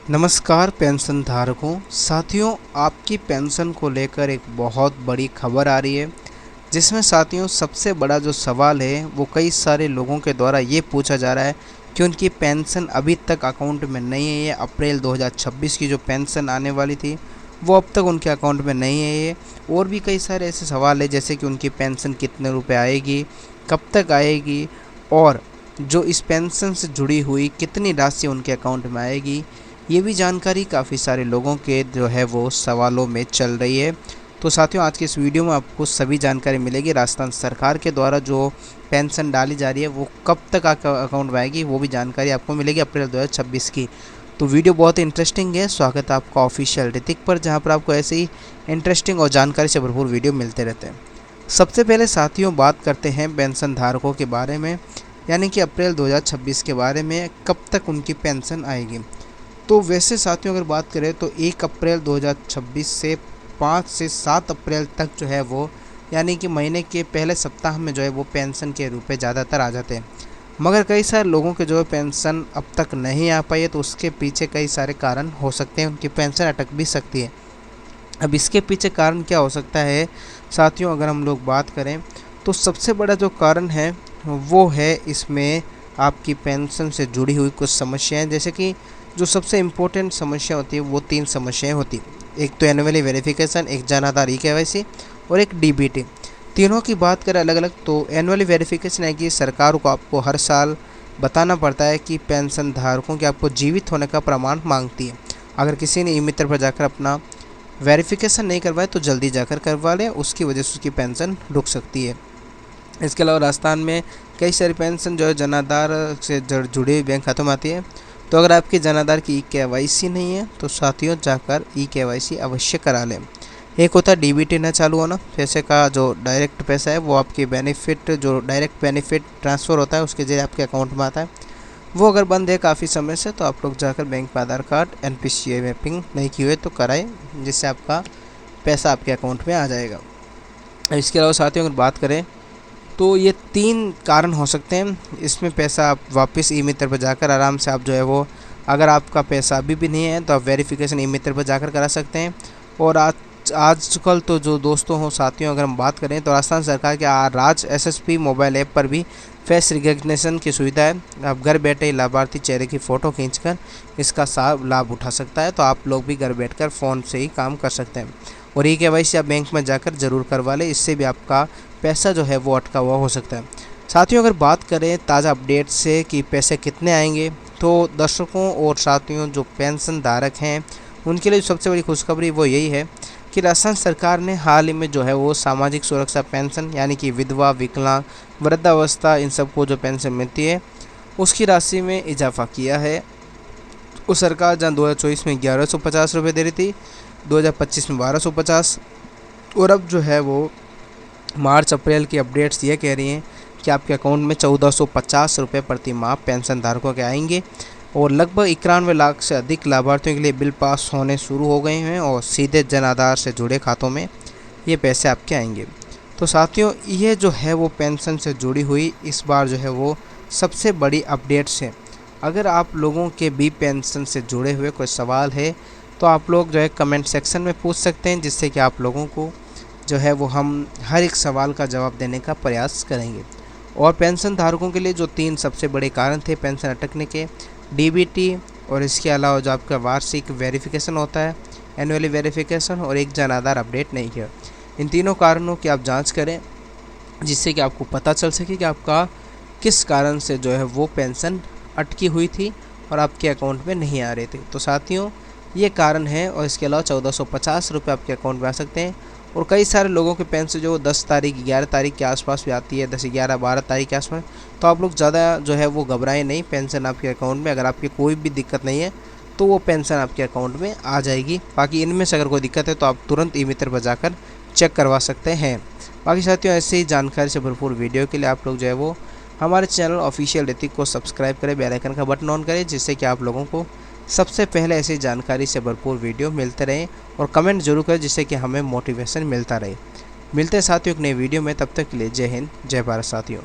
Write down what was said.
नमस्कार पेंशन धारकों। साथियों, आपकी पेंशन को लेकर एक बहुत बड़ी खबर आ रही है, जिसमें साथियों सबसे बड़ा जो सवाल है वो कई सारे लोगों के द्वारा ये पूछा जा रहा है कि उनकी पेंशन अभी तक अकाउंट में नहीं है। ये अप्रैल 2026 की जो पेंशन आने वाली थी वो अब तक उनके अकाउंट में नहीं है। ये और भी कई सारे ऐसे सवाल है, जैसे कि उनकी पेंशन कितने रुपए आएगी, कब तक आएगी, और जो इस पेंशन से जुड़ी हुई कितनी राशि उनके अकाउंट में आएगी। ये भी जानकारी काफ़ी सारे लोगों के जो है वो सवालों में चल रही है। तो साथियों, आज की इस वीडियो में आपको सभी जानकारी मिलेगी। राजस्थान सरकार के द्वारा जो पेंशन डाली जा रही है वो कब तक अकाउंट में आएगी, वो भी जानकारी आपको मिलेगी अप्रैल 2026 की। तो वीडियो बहुत इंटरेस्टिंग है। स्वागत है आपका ऑफिशियल ऋतिक पर, जहाँ पर आपको ऐसे ही इंटरेस्टिंग और जानकारी से भरपूर वीडियो मिलते रहते हैं। सबसे पहले साथियों बात करते हैं पेंशन धारकों के बारे में, यानी कि अप्रैल 2026 के बारे में, कब तक उनकी पेंशन आएगी। तो वैसे साथियों अगर बात करें तो 1 अप्रैल 2026 से 5 से 7 अप्रैल तक जो है वो, यानी कि महीने के पहले सप्ताह में जो है वो पेंशन के रुपए ज़्यादातर आ जाते हैं। मगर कई सारे लोगों के जो है पेंशन अब तक नहीं आ पाई है, तो उसके पीछे कई सारे कारण हो सकते हैं, उनकी पेंशन अटक भी सकती है। अब इसके पीछे कारण क्या हो सकता है साथियों, अगर हम लोग बात करें तो सबसे बड़ा जो कारण है वो है इसमें आपकी पेंशन से जुड़ी हुई कुछ समस्याएं। जैसे कि जो सबसे इम्पोर्टेंट समस्या होती है वो 3 समस्याएं होती है। एक तो एनुअली वेरिफिकेशन, एक जन आधार ई-केवाईसी और एक डीबीटी। तीनों की बात करें अलग अलग, तो एनुअली वेरिफिकेशन है कि सरकार को आपको हर साल बताना पड़ता है कि पेंशन धारकों के आपको जीवित होने का प्रमाण मांगती है। अगर किसी ने ई मित्र पर जाकर अपना वेरिफिकेशन नहीं करवाया तो जल्दी जाकर करवा लें, उसकी वजह से उसकी पेंशन रुक सकती है। इसके अलावा राजस्थान में कई सारी पेंशन जो है जन आधार से जुड़े हुए बैंक खातों में आती है। तो अगर आपके जन आधार की ई-केवाईसी नहीं है तो साथियों जाकर ई-केवाईसी अवश्य करा लें। एक होता है डीबीटी न चालू होना, पैसे का जो डायरेक्ट पैसा है वो आपकी बेनिफिट, जो डायरेक्ट बेनिफिट ट्रांसफ़र होता है उसके जरिए आपके अकाउंट में आता है, वो अगर बंद है काफ़ी समय से, तो आप लोग जाकर बैंक में आधार कार्ड एनपीसीआई मैपिंग नहीं की हुई तो कराएं, जिससे आपका पैसा आपके अकाउंट में आ जाएगा। इसके अलावा साथियों अगर बात करें तो ये 3 कारण हो सकते हैं। इसमें पैसा आप वापस ई मित्र पर जाकर आराम से आप जो है वो, अगर आपका पैसा अभी भी नहीं है तो आप वेरिफिकेशन ई मित्र पर जाकर करा सकते हैं। और आजकल तो जो दोस्तों हो साथियों, अगर हम बात करें तो राजस्थान सरकार के राज एसएसपी मोबाइल ऐप पर भी फेस रिकग्निशन की सुविधा है। आप घर बैठे ही लाभार्थी चेहरे की फ़ोटो खींचकर इसका लाभ उठा सकता है। तो आप लोग भी घर बैठकर फ़ोन से ही काम कर सकते हैं। और ई-केवाईसी आप बैंक में जाकर ज़रूर करवा लें, इससे भी आपका पैसा जो है वो अटका हुआ हो सकता है। साथियों अगर बात करें ताज़ा अपडेट से कि पैसे कितने आएंगे, तो दर्शकों और साथियों जो पेंशन धारक हैं उनके लिए सबसे बड़ी खुशखबरी वो यही है कि राजस्थान सरकार ने हाल ही में जो है वो सामाजिक सुरक्षा पेंशन, यानी कि विधवा, विकलांग, वृद्धावस्था, इन सबको जो पेंशन मिलती है उसकी राशि में इजाफा किया है। उस सरकार जहाँ 2024 में 1150 रुपये दे रही थी, 2025 में 1250, और अब जो है वो मार्च अप्रैल की अपडेट्स ये कह रही हैं कि आपके अकाउंट में 1450 रुपये प्रति माह पेंशन धारकों के आएंगे। और लगभग 91 लाख से अधिक लाभार्थियों के लिए बिल पास होने शुरू हो गए हैं और सीधे जन आधार से जुड़े खातों में ये पैसे आपके आएंगे। तो साथियों ये जो है वो पेंशन से जुड़ी हुई इस बार जो है वो सबसे बड़ी अपडेट्स है। अगर आप लोगों के भी पेंशन से जुड़े हुए कोई सवाल है तो आप लोग जो है कमेंट सेक्शन में पूछ सकते हैं, जिससे कि आप लोगों को जो है वो हम हर एक सवाल का जवाब देने का प्रयास करेंगे। और पेंशन धारकों के लिए जो 3 सबसे बड़े कारण थे पेंशन अटकने के, डीबीटी, और इसके अलावा जो आपका वार्षिक वेरिफिकेशन होता है एनुअली वेरिफिकेशन, और एक जन आधार अपडेट नहीं किया, इन तीनों कारणों की आप जांच करें, जिससे कि आपको पता चल सके कि आपका किस कारण से जो है वो पेंशन अटकी हुई थी और आपके अकाउंट में नहीं आ रहे थे। तो साथियों ये कारण है। और इसके अलावा 1450 रुपये आपके अकाउंट में आ सकते हैं। और कई सारे लोगों के पेंशन जो 10 तारीख 11 तारीख के आसपास भी आती है, 10, 11, 12 तारीख के आसपास। तो आप लोग ज़्यादा जो है वो घबराएं नहीं, पेंशन आपके अकाउंट में, अगर आपकी कोई भी दिक्कत नहीं है तो वो पेंशन आपके अकाउंट में आ जाएगी। बाकी इनमें से अगर कोई दिक्कत है तो आप तुरंत ई मित्र पर जाकर चेक करवा सकते हैं। बाकी साथियों ऐसे ही जानकारी से भरपूर वीडियो के लिए आप लोग जो है वो हमारे चैनल ऑफिशियल ऋतिक को सब्सक्राइब करें, बेल आइकन का बटन ऑन करें, जिससे कि आप लोगों को सबसे पहले ऐसी जानकारी से भरपूर वीडियो मिलते रहें। और कमेंट जरूर करें, जिससे कि हमें मोटिवेशन मिलता रहे। मिलते हैं साथियों एक नई वीडियो में, तब तक के लिए जय हिंद, जय भारत साथियों।